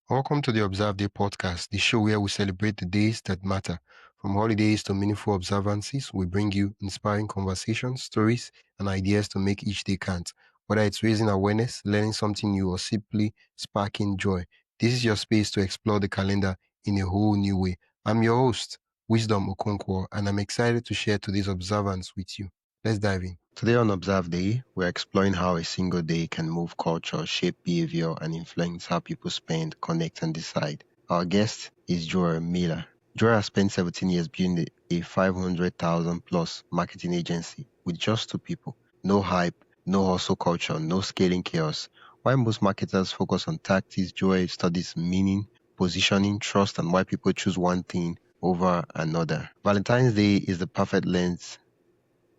Welcome to the Observeday podcast, the show where we celebrate the days that matter. From holidays to meaningful observances, we bring you inspiring conversations, stories, and ideas to make each day count. Whether it's raising awareness, learning something new, or simply sparking joy, this is your space to explore the calendar in a whole new way. I'm your host, Wisdom Okonkwo, and I'm excited to share today's observance with you. Let's dive in. Today on Observe Day, we're exploring how a single day can move culture, shape behavior, and influence how people spend, connect, and decide. Our guest is Joel Miller. Joel has spent 17 years building a 500,000 plus marketing agency with just two people. No hype, no hustle culture, no scaling chaos. While most marketers focus on tactics, Joel studies meaning, positioning, trust, and why people choose one thing over another. Valentine's Day is the perfect lens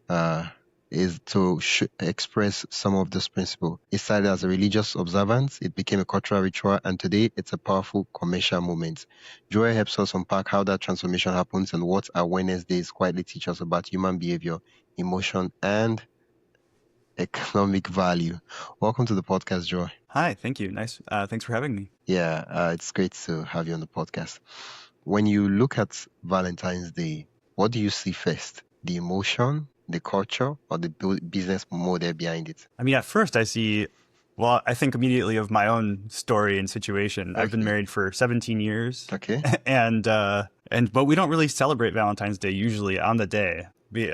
uh, is to express some of this principle. It started as a religious observance, it became a cultural ritual, and today it's a powerful commercial moment. Joy helps us unpack how that transformation happens and what Awareness Days quietly teach us about human behavior, emotion, and economic value. Welcome to the podcast, Joy. Hi, thank you. Nice. Thanks for having me. Yeah, it's great to have you on the podcast. When you look at Valentine's Day, what do you see first? The emotion, the culture, or the business model behind it? I mean, at first I think immediately of my own story and situation. I've been Okay. married for 17 years Okay. but we don't really celebrate Valentine's Day usually on the day.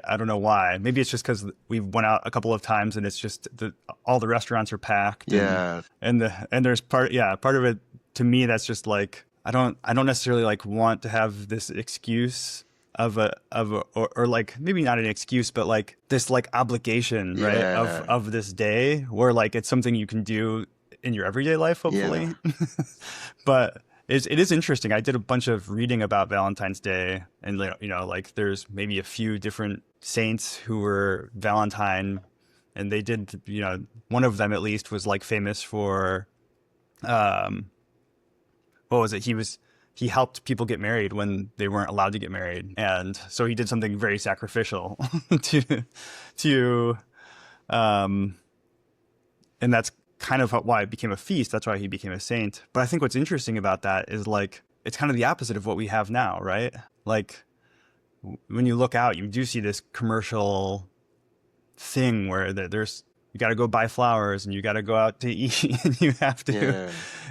I don't know why. Maybe it's just because we went out a couple of times and it's just all the restaurants are packed. Yeah. And there's part of it to me that's just like, I don't necessarily like want to have this excuse or like maybe not an excuse, but like this like obligation, right? Yeah. Of this day where like it's something you can do in your everyday life, hopefully. Yeah. But it is interesting. I did a bunch of reading about Valentine's Day, and like there's maybe a few different saints who were Valentine, and they did, one of them at least was like famous for, what was it? He helped people get married when they weren't allowed to get married, and so he did something very sacrificial to and that's kind of why it became a feast. That's why he became a saint. But I think what's interesting about that is like it's kind of the opposite of what we have now, right? Like when you look out, you do see this commercial thing where there's you got to go buy flowers and you got to go out to eat and you have to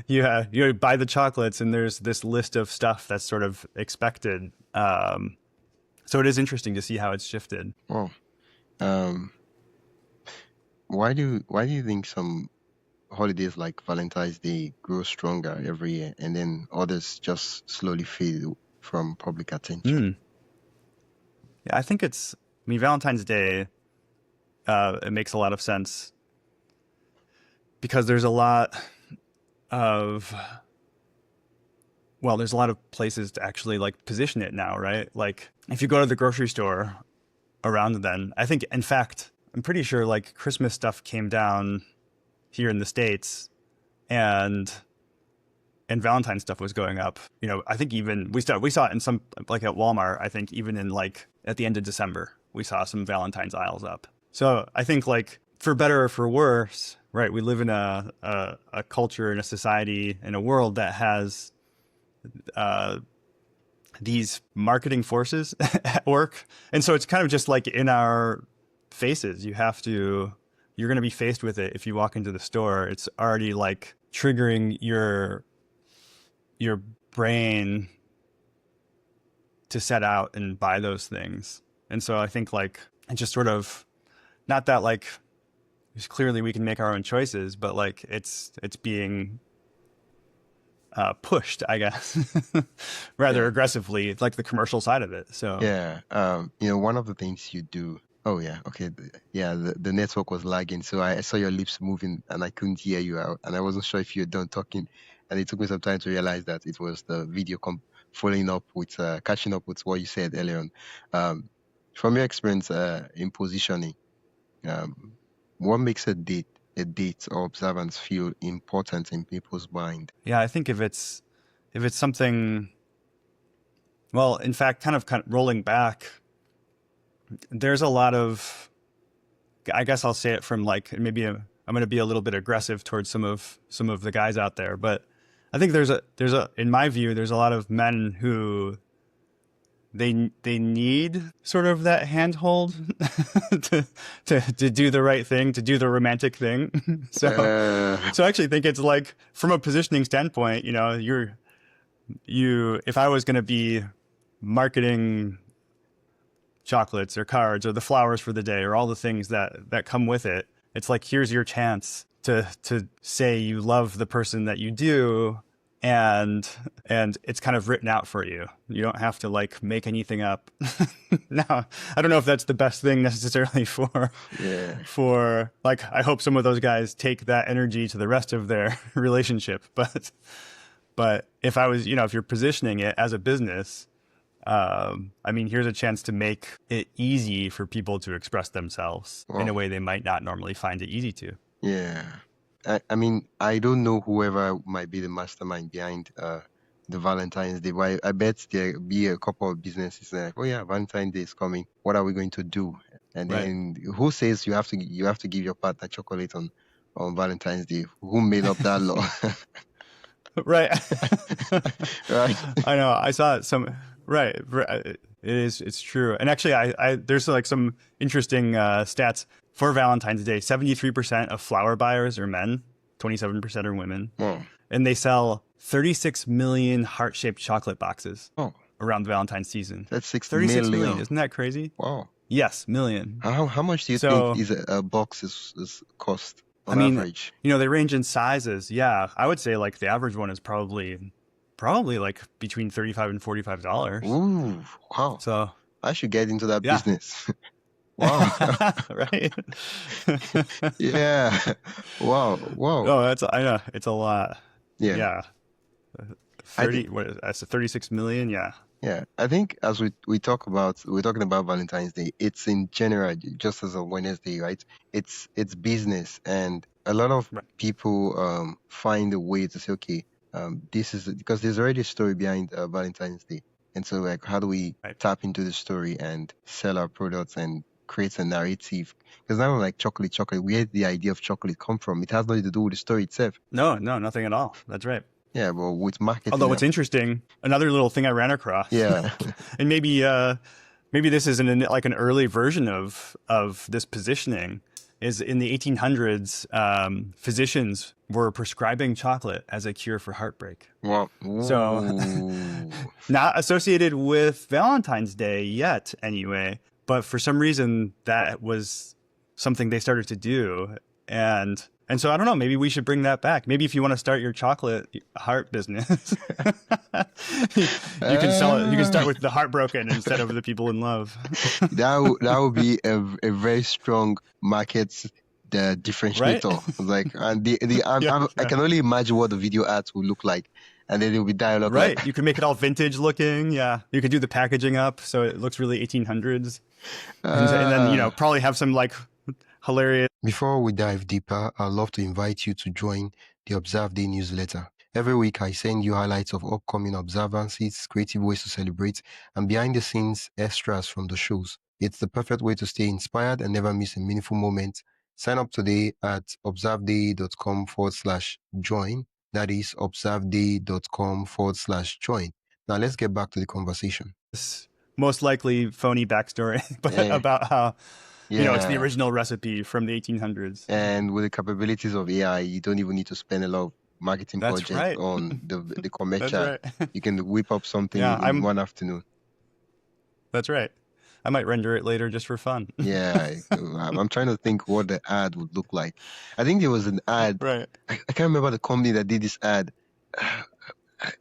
you buy the chocolates, and there's this list of stuff that's sort of expected. So it is interesting to see how it's shifted. Well, um, why do you think some holidays like Valentine's Day grow stronger every year and then others just slowly fade from public attention? Yeah, I mean, Valentine's Day, it makes a lot of sense because there's a lot of, there's a lot of places to actually like position it now, right? Like if you go to the grocery store around then, I think, in fact, I'm pretty sure like Christmas stuff came down here in the States, and Valentine's stuff was going up. I think even we saw it in some, like at Walmart. I think even in like at the end of December, we saw some Valentine's aisles up. So I think like for better or for worse, right? We live in a culture, in a society, in a world that has these marketing forces at work, and so it's kind of just like in our faces. You're going to be faced with it if you walk into the store. It's already like triggering your brain to set out and buy those things. And so I think like it just sort of, not that like clearly we can make our own choices, but like it's being pushed, I guess, rather aggressively. It's like the commercial side of it. So Yeah. One of the things you do. Oh yeah. Okay. The network was lagging, so I saw your lips moving and I couldn't hear you out, and I wasn't sure if you were done talking. And it took me some time to realize that it was the video following up with catching up with what you said earlier on. From your experience in positioning, what makes a date or observance feel important in people's mind? yeah, I think if it's something, well, in fact, kind of rolling back, there's a lot of, I guess I'll say it from like, I'm going to be a little bit aggressive towards some of the guys out there, but I think in my view, there's a lot of men who they need sort of that handhold to do the right thing, to do the romantic thing. So I actually think it's like, from a positioning standpoint, if I was going to be marketing chocolates or cards or the flowers for the day or all the things that come with it, it's like, here's your chance to say you love the person that you do, and it's kind of written out for you. You don't have to like make anything up. Now, I don't know if that's the best thing necessarily for like, I hope some of those guys take that energy to the rest of their relationship, but if I was, if you're positioning it as a business, I mean, here's a chance to make it easy for people to express themselves in a way they might not normally find it easy to. Yeah. I mean, I don't know whoever might be the mastermind behind the Valentine's Day, but I bet there be a couple of businesses like, oh yeah, Valentine's Day is coming. What are we going to do? And Right. then who says you have to give your partner chocolate on Valentine's Day? Who made up that law? Right. Right. I know. I saw some. Right. It's true. And actually, I there's like some interesting stats for Valentine's Day. 73% of flower buyers are men. 27% are women. Wow. And they sell 36 million heart-shaped chocolate boxes Oh, around the Valentine's season. that's 36 million. Isn't that crazy? Wow. Yes, million. How much do you think is a box is cost on average? They range in sizes. Yeah, I would say like the average one is probably like between $35 and $45. Ooh, wow. So I should get into that business. Wow. Right. Yeah. Wow. Oh, I know, it's a lot. Yeah. Yeah. 30, that's 36 million. Yeah. Yeah. I think as we're talking about Valentine's Day, it's in general, just as a Wednesday, right? It's business, and a lot of people find a way to say, okay, this is because there's already a story behind Valentine's Day. And so like, how do we tap into the story and sell our products and create a narrative? Because now like chocolate, where did the idea of chocolate come from? It has nothing to do with the story itself. No, nothing at all. That's right. Yeah, but with marketing. Although what's interesting, another little thing I ran across. Yeah. And maybe this is like an early version of this positioning, is in the 1800s, physicians were prescribing chocolate as a cure for heartbreak. Wow. So not associated with Valentine's Day yet anyway, but for some reason that was something they started to do. And so I don't know, maybe we should bring that back. Maybe if you want to start your chocolate heart business, you can sell it. You can start with the heartbroken instead of the people in love. That would be a very strong market differentiator. Right? Like, and I can only imagine what the video ads will look like. And then there'll be dialogue. Right. Like, you can make it all vintage looking. Yeah. You could do the packaging up so it looks really 1800s. And then, probably have some like hilarious. Before we dive deeper, I'd love to invite you to join the Observeday newsletter. Every week, I send you highlights of upcoming observances, creative ways to celebrate, and behind-the-scenes extras from the shows. It's the perfect way to stay inspired and never miss a meaningful moment. Sign up today at observeday.com/join. That is observeday.com/join. Now, let's get back to the conversation. Most likely phony backstory, but about how... it's the original recipe from the 1800s. And with the capabilities of AI, you don't even need to spend a lot of marketing budget on the commercial. You can whip up something in one afternoon. That's right. I might render it later just for fun. Yeah. I'm trying to think what the ad would look like. I think there was an ad. Right. I can't remember the company that did this ad.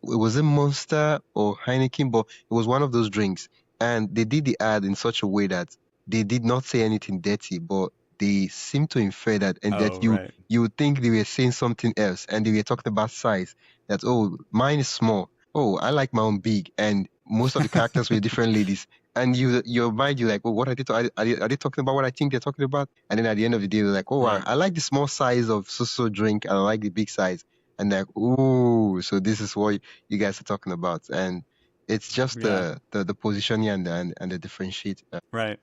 Was it Monster or Heineken? But it was one of those drinks. And they did the ad in such a way that they did not say anything dirty, but they seemed to infer that, and that you would think they were saying something else, and they were talking about size. That, oh, mine is small. Oh, I like my own big. And most of the characters were different ladies. And your mind, you're like, oh, what are they talking about? What I think they're talking about? And then at the end of the day, they're like, oh, I like the small size of so drink, and I like the big size. And like, oh, so this is what you guys are talking about. And it's just the positioning and the differentiate. Right.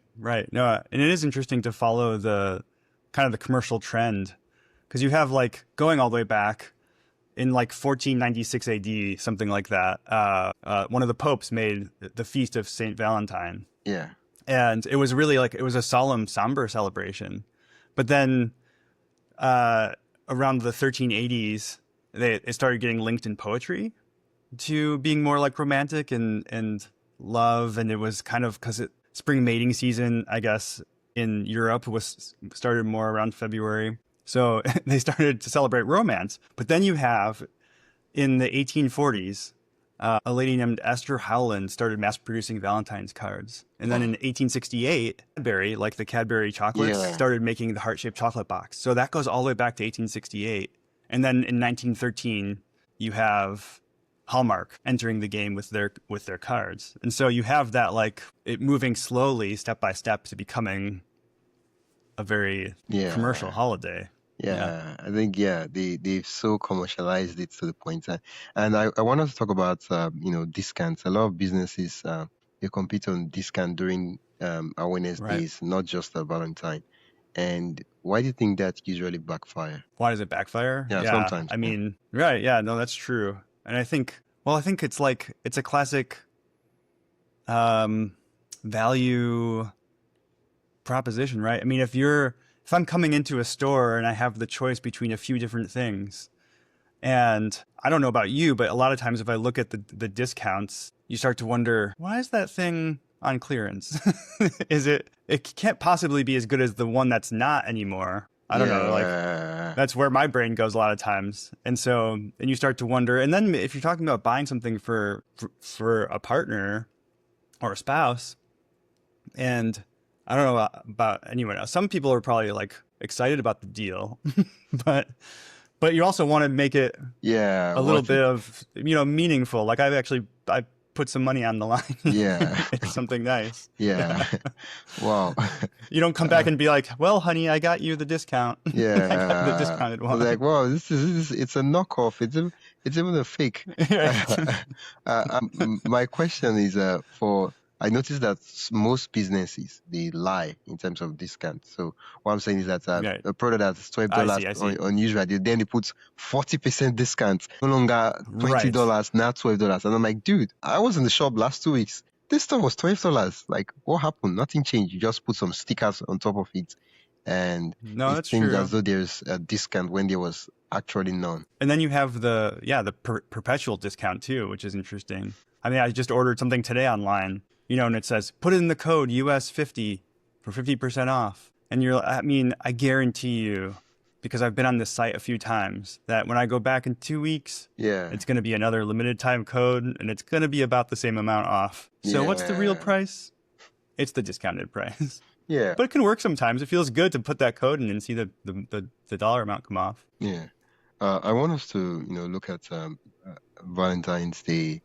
No, and it is interesting to follow the kind of the commercial trend, because you have like going all the way back, in like 1496 AD, something like that. One of the popes made the feast of Saint Valentine, Yeah. and it was really like it was a solemn, somber celebration. But then around the 1380s, it started getting linked in poetry to being more like romantic and love, and it was kind of because spring mating season, I guess, in Europe was started more around February. So they started to celebrate romance. But then you have in the 1840s, a lady named Esther Howland started mass producing Valentine's cards. And then in 1868, Cadbury, like the Cadbury chocolates, Yeah. started making the heart-shaped chocolate box. So that goes all the way back to 1868. And then in 1913, you have Hallmark entering the game with their cards. And so you have that like it moving slowly, step by step, to becoming a very commercial holiday. Yeah, I think they've so commercialized it to the point, and I want us to talk about discounts. A lot of businesses they compete on discount during awareness Right. days, not just Valentine. And why do you think that usually backfire? Why does it backfire? Yeah, sometimes. I mean, right. Yeah, no, that's true. And I think it's like, it's a classic value proposition, right? I mean, if I'm coming into a store and I have the choice between a few different things, and I don't know about you, but a lot of times if I look at the discounts, you start to wonder, why is that thing on clearance? It can't possibly be as good as the one that's not anymore. I don't know, like that's where my brain goes a lot of times. And so, and you start to wonder, and then if you're talking about buying something for a partner or a spouse, and I don't know about anyone else. Some people are probably like excited about the deal, but you also want to make it a little bit of meaningful. Like I put some money on the line. Yeah, it's something nice. Yeah, wow. You don't come back and be like, "Well, honey, I got you the discount." Yeah, I got the discounted one. Like, wow, this is it's a knockoff. It's even a fake. My question is for. I noticed that most businesses they lie in terms of discount. So what I'm saying is that a product that's $12 on usually, then they put 40% discount, no longer $20, now $12. And I'm like, dude, I was in the shop last 2 weeks. This stuff was $12. Like, what happened? Nothing changed. You just put some stickers on top of it, and it seems as though there's a discount when there was actually none. And then you have the perpetual discount too, which is interesting. I mean, I just ordered something today online. And it says, put in the code US50 for 50% off. And I guarantee you, because I've been on this site a few times, that when I go back in 2 weeks, it's going to be another limited time code and it's going to be about the same amount off. So what's the real price? It's the discounted price. Yeah. But it can work sometimes. It feels good to put that code in and see the dollar amount come off. Yeah. I want us to, look at Valentine's Day,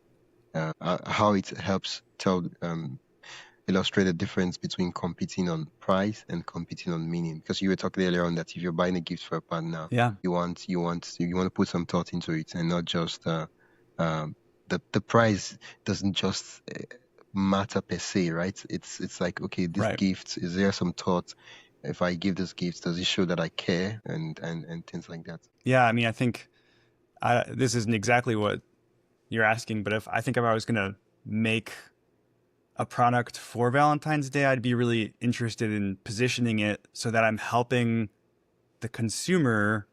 how it helps illustrate the difference between competing on price and competing on meaning. Because you were talking earlier on that if you're buying a gift for a partner, you want to put some thought into it, and not just the price doesn't just matter per se, right? It's like, okay, this gift, is there some thought? If I give this gift, does it show that I care, and things like that? Yeah, I mean, I think this isn't exactly what you're asking, but if I was going to make a product for Valentine's Day, I'd be really interested in positioning it so that I'm helping the consumer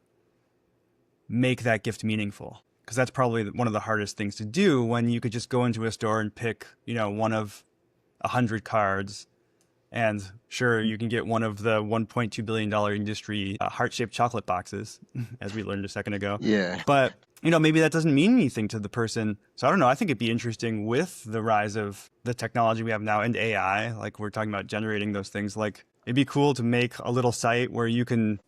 make that gift meaningful. Because that's probably one of the hardest things to do, when you could just go into a store and pick, one of 100 cards. And sure, you can get one of the $1.2 billion industry heart-shaped chocolate boxes, as we learned a second ago. Yeah. But, maybe that doesn't mean anything to the person. So I don't know. I think it'd be interesting with the rise of the technology we have now and AI, like we're talking about generating those things. Like, it'd be cool to make a little site where you can,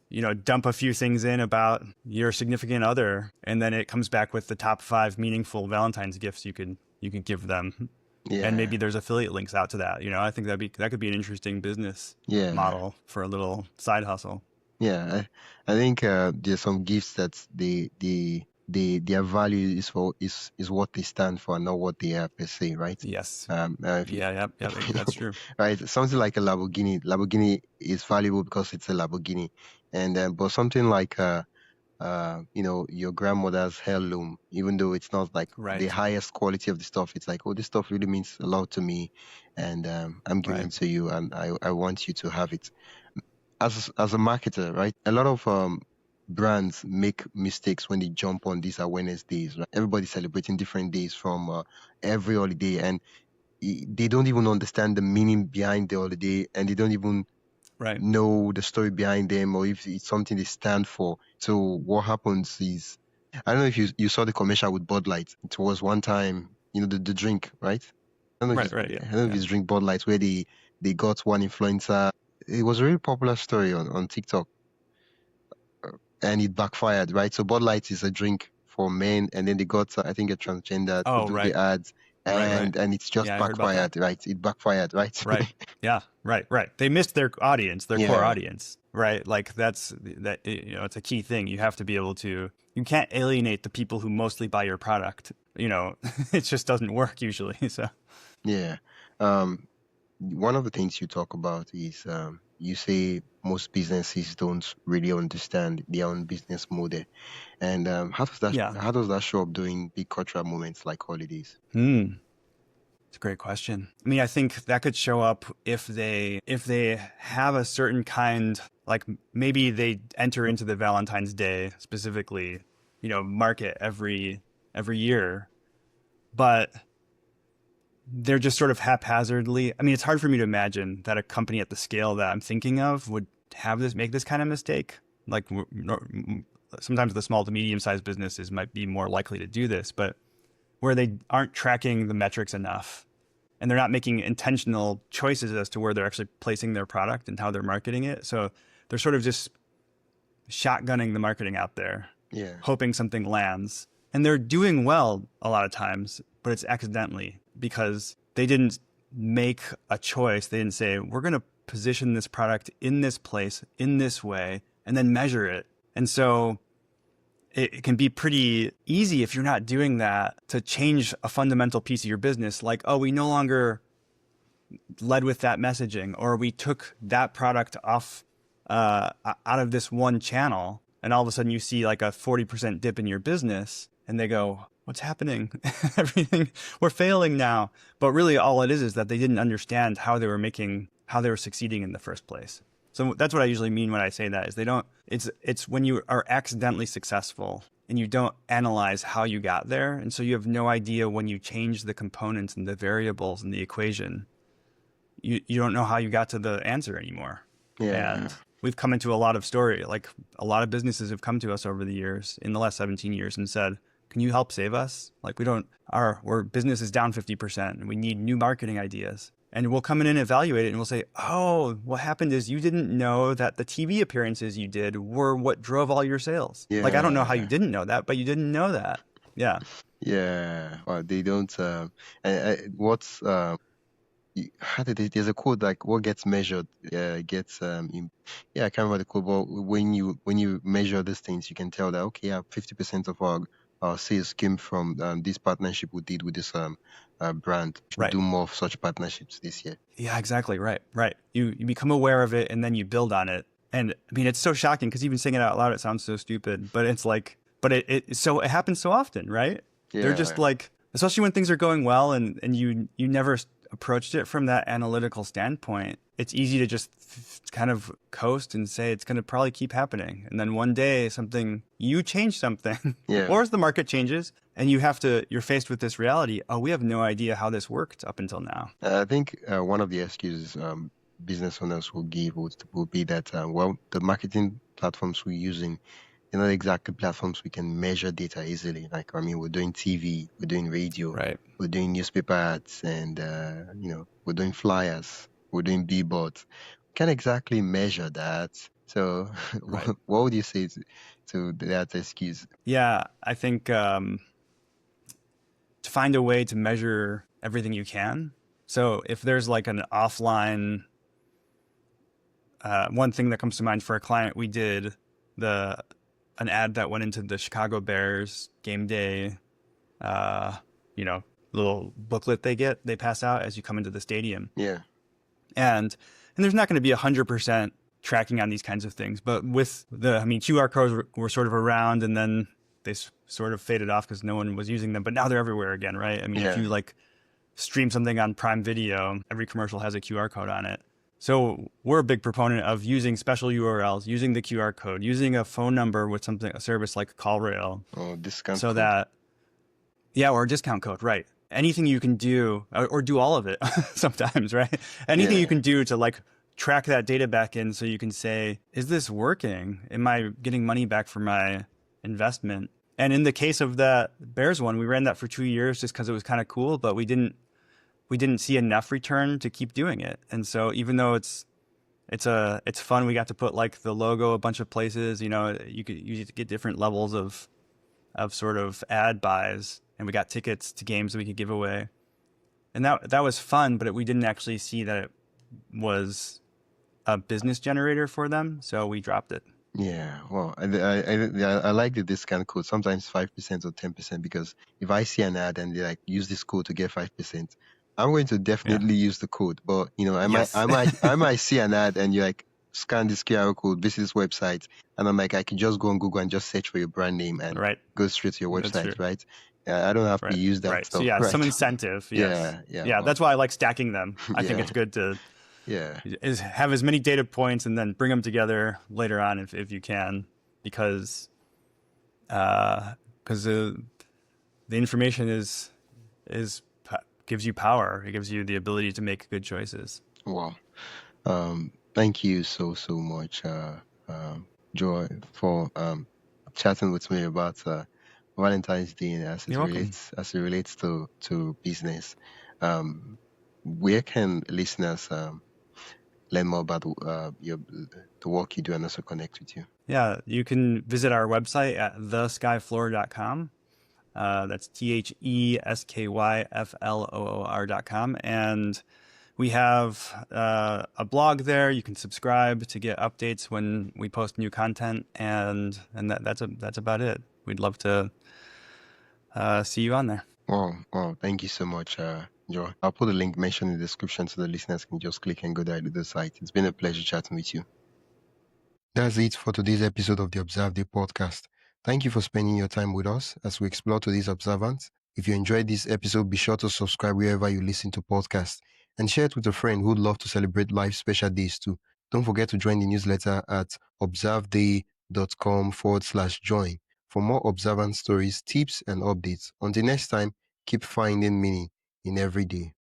dump a few things in about your significant other, and then it comes back with the top 5 meaningful Valentine's gifts you could give them. Yeah. And maybe there's affiliate links out to that. I think that could be an interesting business model for a little side hustle. Yeah, I think there's some gifts that their value is what they stand for, not what they are per se, right? Yes. That's true. Right. Something like a Lamborghini. Lamborghini is valuable because it's a Lamborghini, and but something like your grandmother's heirloom, even though it's not like the Right. highest quality of the stuff. It's like, oh, this stuff really means a lot to me, and I'm giving Right. it to you, and I want you to have it. As a marketer, right? A lot of brands make mistakes when they jump on these awareness days, right? Everybody's celebrating different days from every holiday, and they don't even understand the meaning behind the holiday, and they don't even Right. know the story behind them or if it's something they stand for. So what happens is, I don't know if you saw the commercial with Bud Light. It was one time, the drink, right? Right. Right. Yeah. I don't know if Yeah. it's drink Bud Light where they got one influencer. It was a really popular story on TikTok, and it backfired, right? So Bud Light is a drink for men, and then they got I think a transgender to Oh, do the right. ads, Right. Right. and it's just Yeah, I heard about that. backfired, right? It backfired, right? Right. Yeah. Right. Right. They missed their audience, their core Yeah. audience. Right. Like it's a key thing. You have to be able to. You can't alienate the people who mostly buy your product. It just doesn't work usually. So. Yeah. Um, One of the things you talk about is you say most businesses don't really understand their own business model, and Yeah. how does that show up during big cultural moments like holidays? Hmm. It's a great question. I mean, I think that could show up if they have a certain kind, like maybe they enter into the Valentine's Day specifically, market every year, but they're just sort of haphazardly. I mean, it's hard for me to imagine that a company at the scale that I'm thinking of would make this kind of mistake. Like sometimes the small to medium sized businesses might be more likely to do this, but where they aren't tracking the metrics enough and they're not making intentional choices as to where they're actually placing their product and how they're marketing it. So they're sort of just shotgunning the marketing out there, Yeah. hoping something lands. And they're doing well a lot of times, but it's accidentally because they didn't make a choice. They didn't say, we're going to position this product in this place, in this way, and then measure it. And so it can be pretty easy if you're not doing that to change a fundamental piece of your business. Like, oh, we no longer led with that messaging, or we took that product off out of this one channel, and all of a sudden you see like a 40% dip in your business, and they go, "What's happening? Everything we're failing now." But really, all it is that they didn't understand how they were succeeding in the first place. So that's what I usually mean when I say that is they don't. It's when you are accidentally successful and you don't analyze how you got there, and so you have no idea when you change the components and the variables in the equation you don't know how you got to the answer anymore. Yeah. And we've come into a lot of story, like a lot of businesses have come to us over the years, in the last 17 years, and said, "Can you help save us? Like our business is down 50%, and we need new marketing ideas." And we'll come in and evaluate it, and we'll say, "Oh, what happened is you didn't know that the TV appearances you did were what drove all your sales." Like I don't know how you Yeah. didn't know that, but you didn't know that. Yeah. Yeah. Well, they don't. What's how did there's a code like what gets measured gets yeah, I can't remember the code, but when you measure these things you can tell that okay, yeah, 50% of our sales came from this partnership we did with this brand. Should Right. do more of such partnerships this year. Yeah, exactly. Right. Right. You become aware of it and then you build on it. And I mean, it's so shocking because even saying it out loud, it sounds so stupid, but it's like, but it happens so often, right? They're just Yeah. like, especially when things are going well and you never approached it from that analytical standpoint. It's easy to just kind of coast and say it's going to probably keep happening. And then one day you change something Yeah. or as the market changes and you're faced with this reality. Oh, we have no idea how this worked up until now. I think one of the excuses business owners will give will be that well, the marketing platforms we're using, they're not exactly platforms we can measure data easily. Like I mean, we're doing TV, we're doing radio, Right. we're doing newspaper ads, and we're doing flyers, we're doing billboards. Can't exactly measure that. So, Right. what would you say to that excuse? Yeah, I think to find a way to measure everything you can. So if there's like an offline, one thing that comes to mind for a client, we did the an ad that went into the Chicago Bears game day, uh, you know, little booklet they pass out as you come into the stadium, Yeah, and there's not going to be 100% tracking on these kinds of things. But with QR codes were sort of around, and then they sort of faded off because no one was using them. But now they're everywhere again, right? I mean, if you like stream something on Prime Video, every commercial has a QR code on it. So we're a big proponent of using special URLs, using the QR code, using a phone number with a service like CallRail. Oh, discount so code. that, yeah, or a discount code, right? Anything you can do, or do all of it sometimes, right? Anything you can do to like track that data back in, so you can say, is this working? Am I getting money back for my investment? And in the case of that Bears one, we ran that for 2 years just because it was kind of cool, but we didn't see enough return to keep doing it. And so even though it's fun, we got to put like the logo a bunch of places. You could get different levels of sort of ad buys, and we got tickets to games that we could give away, and that was fun. But we didn't actually see that it was a business generator for them, so we dropped it. Yeah, well, I like the discount code. Sometimes 5% or 10%, because if I see an ad and they like use this code to get 5%, I'm going to definitely use the code. But I might see an ad and you like scan this QR code, visit this website, and I'm like, I can just go on Google and just search for your brand name and go straight to your website, right? I don't have to use that right. stuff. So yeah, right? some incentive. Yes. Yeah. Well, that's why I like stacking them. I think it's good to have as many data points and then bring them together later on if you can, because the information gives you power. It gives you the ability to make good choices. Wow. Thank you so much, Joy, for chatting with me about Valentine's Day as it relates to business. Where can listeners learn more about the work you do and also connect with you? Yeah, you can visit our website at theskyfloor.com. That's theskyfloor.com. And we have a blog there. You can subscribe to get updates when we post new content, and that's about it. We'd love to see you on there. Wow. Thank you so much, Joe. I'll put a link mentioned in the description so the listeners can just click and go there to the site. It's been a pleasure chatting with you. That's it for today's episode of the Observeday podcast. Thank you for spending your time with us as we explore today's Observance. If you enjoyed this episode, be sure to subscribe wherever you listen to podcasts and share it with a friend who'd love to celebrate life's special days too. Don't forget to join the newsletter at observeday.com/join for more observance stories, tips, and updates. Until next time, keep finding meaning in every day.